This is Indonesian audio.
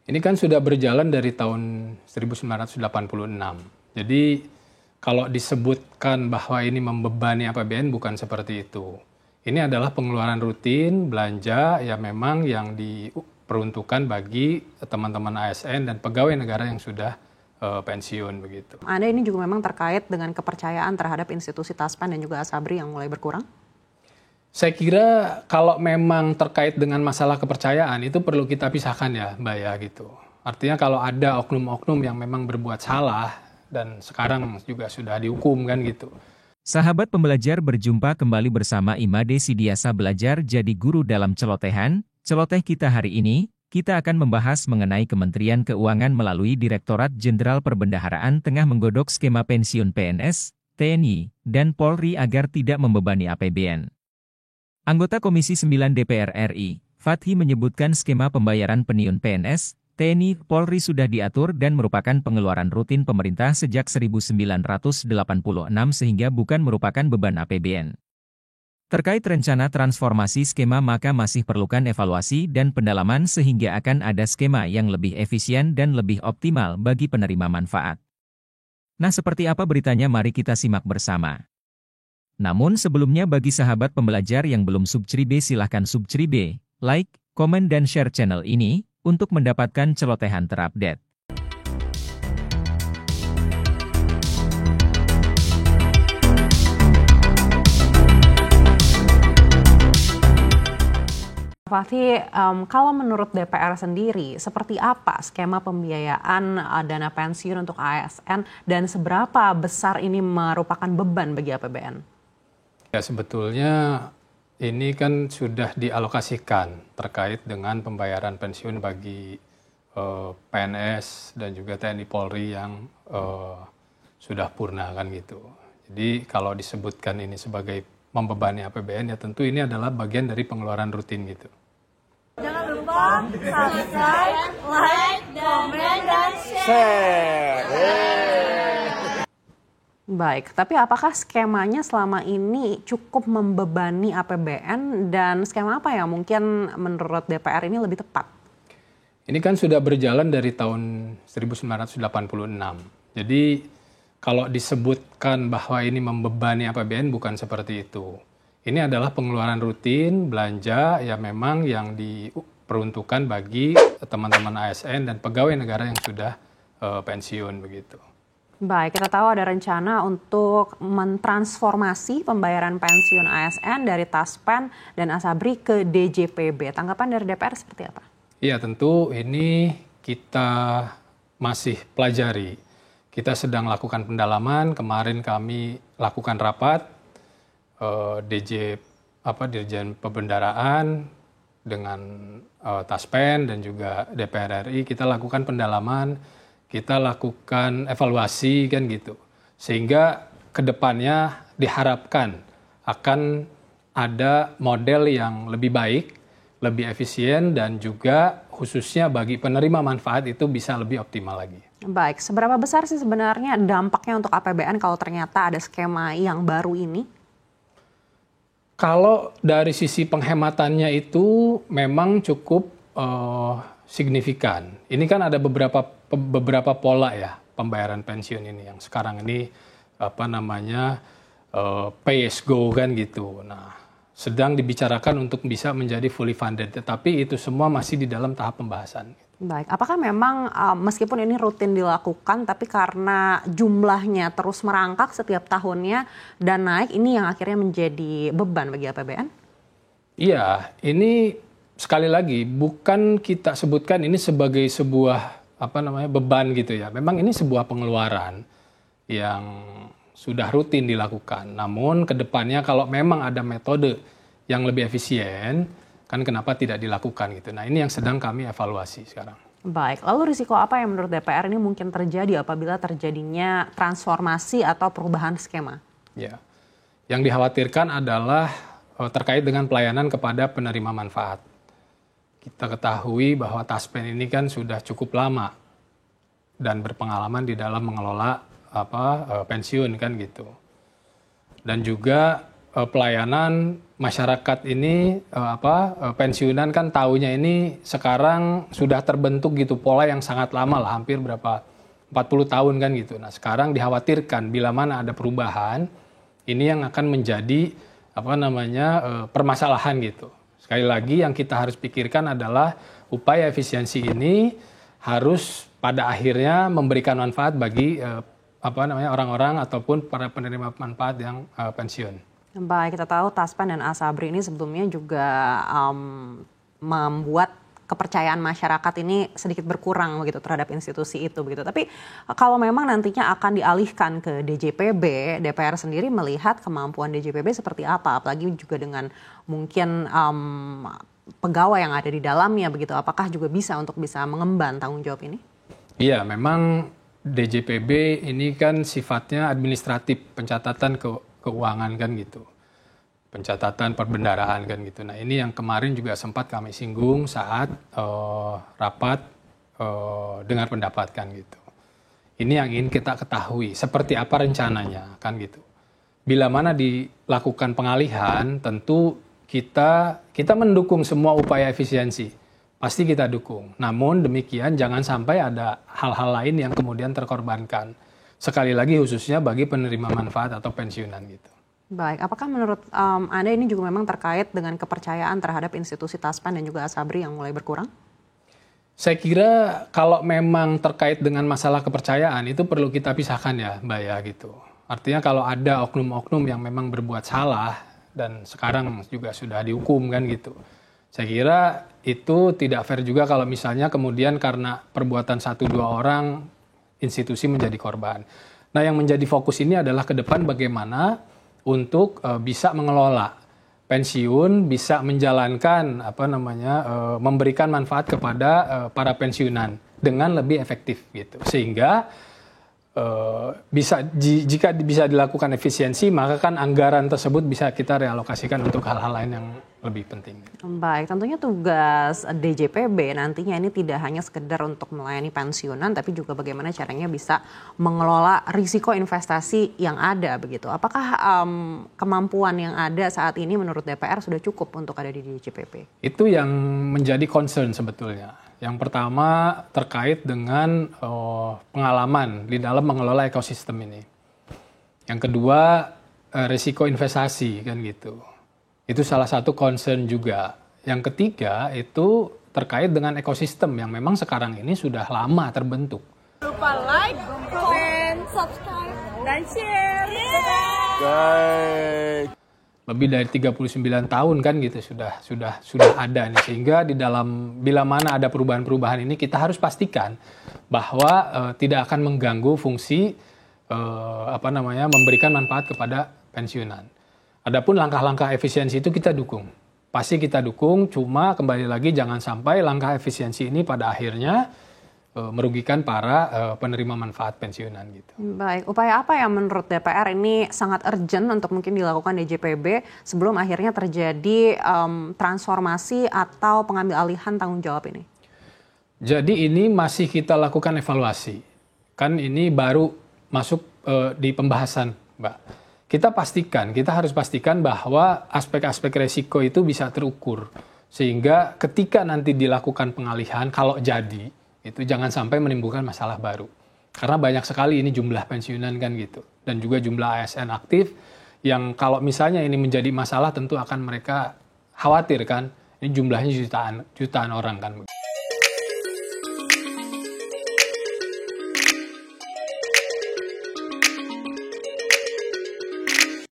Ini kan sudah berjalan dari tahun 1986. Jadi kalau disebutkan bahwa ini membebani APBN bukan seperti itu. Ini adalah pengeluaran rutin belanja ya memang yang diperuntukkan bagi teman-teman ASN dan pegawai negara yang sudah pensiun begitu. Anda ini juga memang terkait dengan kepercayaan terhadap institusi Taspen dan juga Asabri yang mulai berkurang? Saya kira kalau memang terkait dengan masalah kepercayaan itu perlu kita pisahkan ya Mbak ya gitu. Artinya kalau ada oknum-oknum yang memang berbuat salah dan sekarang juga sudah dihukum kan gitu. Sahabat pembelajar, berjumpa kembali bersama Imade Sidiasa Belajar Jadi Guru dalam Celotehan. Celoteh kita hari ini, kita akan membahas mengenai Kementerian Keuangan melalui Direktorat Jenderal Perbendaharaan tengah menggodok skema pensiun PNS, TNI, dan Polri agar tidak membebani APBN. Anggota Komisi 9 DPR RI, Fathi menyebutkan skema pembayaran pensiun PNS, TNI, Polri sudah diatur dan merupakan pengeluaran rutin pemerintah sejak 1986 sehingga bukan merupakan beban APBN. Terkait rencana transformasi skema maka masih perlukan evaluasi dan pendalaman sehingga akan ada skema yang lebih efisien dan lebih optimal bagi penerima manfaat. Nah, seperti apa beritanya, mari kita simak bersama. Namun sebelumnya bagi sahabat pembelajar yang belum subscribe silahkan subscribe, like, komen dan share channel ini untuk mendapatkan celotehan terupdate. Fathi, kalau menurut DPR sendiri, seperti apa skema pembiayaan dana pensiun untuk ASN dan seberapa besar ini merupakan beban bagi APBN? Ya sebetulnya ini kan sudah dialokasikan terkait dengan pembayaran pensiun bagi PNS dan juga TNI Polri yang sudah purna kan gitu. Jadi kalau disebutkan ini sebagai membebani APBN ya tentu ini adalah bagian dari pengeluaran rutin gitu. Jangan lupa subscribe, like, komen, dan share. Baik, tapi apakah skemanya selama ini cukup membebani APBN dan skema apa yang mungkin menurut DPR ini lebih tepat? Ini kan sudah berjalan dari tahun 1986. Jadi kalau disebutkan bahwa ini membebani APBN bukan seperti itu. Ini adalah pengeluaran rutin belanja ya memang yang diperuntukkan bagi teman-teman ASN dan pegawai negara yang sudah pensiun begitu. Baik, kita tahu ada rencana untuk mentransformasi pembayaran pensiun ASN dari Taspen dan Asabri ke DJPB. Tanggapan dari DPR seperti apa? Iya, tentu ini kita masih pelajari. Kita sedang lakukan pendalaman. Kemarin kami lakukan rapat Dirjen Perbendaharaan dengan Taspen dan juga DPR RI. Kita lakukan pendalaman. Kita lakukan evaluasi kan gitu. Sehingga kedepannya diharapkan akan ada model yang lebih baik, lebih efisien dan juga khususnya bagi penerima manfaat itu bisa lebih optimal lagi. Baik, seberapa besar sih sebenarnya dampaknya untuk APBN kalau ternyata ada skema yang baru ini? Kalau dari sisi penghematannya itu memang cukup signifikan. Ini kan ada beberapa pola ya pembayaran pensiun ini yang sekarang ini pay as go kan gitu. Nah, sedang dibicarakan untuk bisa menjadi fully funded, tetapi itu semua masih di dalam tahap pembahasan. Baik, apakah memang meskipun ini rutin dilakukan tapi karena jumlahnya terus merangkak setiap tahunnya dan naik, ini yang akhirnya menjadi beban bagi APBN? Iya, ini sekali lagi bukan kita sebutkan ini sebagai sebuah beban gitu ya. Memang ini sebuah pengeluaran yang sudah rutin dilakukan. Namun kedepannya kalau memang ada metode yang lebih efisien, kan kenapa tidak dilakukan gitu. Nah, ini yang sedang kami evaluasi sekarang. Baik, lalu risiko apa yang menurut DPR ini mungkin terjadi apabila terjadinya transformasi atau perubahan skema? Ya, yang dikhawatirkan adalah terkait dengan pelayanan kepada penerima manfaat. Kita ketahui bahwa Taspen ini kan sudah cukup lama dan berpengalaman di dalam mengelola pensiun kan gitu. Dan juga pelayanan masyarakat ini pensiunan kan taunya ini sekarang sudah terbentuk gitu pola yang sangat lama lah, hampir berapa 40 tahun kan gitu. Nah, sekarang dikhawatirkan bila mana ada perubahan ini yang akan menjadi permasalahan gitu. Sekali lagi yang kita harus pikirkan adalah upaya efisiensi ini harus pada akhirnya memberikan manfaat bagi orang-orang ataupun para penerima manfaat yang pensiun. Baik, kita tahu Taspen dan Asabri ini sebelumnya juga membuat kepercayaan masyarakat ini sedikit berkurang begitu terhadap institusi itu begitu. Tapi kalau memang nantinya akan dialihkan ke DJPB, DPR sendiri melihat kemampuan DJPB seperti apa, apalagi juga dengan mungkin pegawai yang ada di dalamnya begitu. Apakah juga bisa mengemban tanggung jawab ini? Iya, memang DJPB ini kan sifatnya administratif, pencatatan keuangan kan gitu. Pencatatan perbendaraan kan gitu. Nah, ini yang kemarin juga sempat kami singgung saat rapat dengar pendapat kan gitu. Ini yang ingin kita ketahui, seperti apa rencananya kan gitu. Bila mana dilakukan pengalihan, tentu kita mendukung semua upaya efisiensi. Pasti kita dukung. Namun demikian jangan sampai ada hal-hal lain yang kemudian terkorbankan. Sekali lagi khususnya bagi penerima manfaat atau pensiunan gitu. Baik, apakah menurut Anda ini juga memang terkait dengan kepercayaan terhadap institusi Taspen dan juga Asabri yang mulai berkurang? Saya kira kalau memang terkait dengan masalah kepercayaan itu perlu kita pisahkan ya Mbak ya gitu. Artinya kalau ada oknum-oknum yang memang berbuat salah dan sekarang juga sudah dihukum kan gitu. Saya kira itu tidak fair juga kalau misalnya kemudian karena perbuatan 1-2 orang institusi menjadi korban. Nah, yang menjadi fokus ini adalah ke depan bagaimana untuk bisa mengelola pensiun, bisa menjalankan memberikan manfaat kepada para pensiunan dengan lebih efektif gitu. Sehingga jika bisa dilakukan efisiensi, maka kan anggaran tersebut bisa kita realokasikan untuk hal-hal lain yang lebih penting. Baik, tentunya tugas DJPB nantinya ini tidak hanya sekedar untuk melayani pensiunan, tapi juga bagaimana caranya bisa mengelola risiko investasi yang ada begitu. Apakah kemampuan yang ada saat ini menurut DPR sudah cukup untuk ada di DJPB? Itu yang menjadi concern sebetulnya. Yang pertama terkait dengan pengalaman di dalam mengelola ekosistem ini. Yang kedua risiko investasi kan gitu. Itu salah satu concern juga. Yang ketiga itu terkait dengan ekosistem yang memang sekarang ini sudah lama terbentuk. Jangan lupa like, comment, subscribe, dan share. Lebih dari 39 tahun kan gitu sudah ada nih, sehingga di dalam bila mana ada perubahan-perubahan ini kita harus pastikan bahwa tidak akan mengganggu fungsi memberikan manfaat kepada pensiunan. Adapun langkah-langkah efisiensi itu kita dukung. Pasti kita dukung, cuma kembali lagi jangan sampai langkah efisiensi ini pada akhirnya merugikan para penerima manfaat pensiunan gitu. Baik, upaya apa yang menurut DPR ini sangat urgent untuk mungkin dilakukan DJPB sebelum akhirnya terjadi transformasi atau pengambil alihan tanggung jawab ini? Jadi ini masih kita lakukan evaluasi. Kan ini baru masuk di pembahasan, Mbak. Kita harus pastikan bahwa aspek-aspek resiko itu bisa terukur. Sehingga ketika nanti dilakukan pengalihan, kalau jadi, itu jangan sampai menimbulkan masalah baru. Karena banyak sekali ini jumlah pensiunan kan gitu. Dan juga jumlah ASN aktif yang kalau misalnya ini menjadi masalah tentu akan mereka khawatir kan. Ini jumlahnya jutaan orang kan.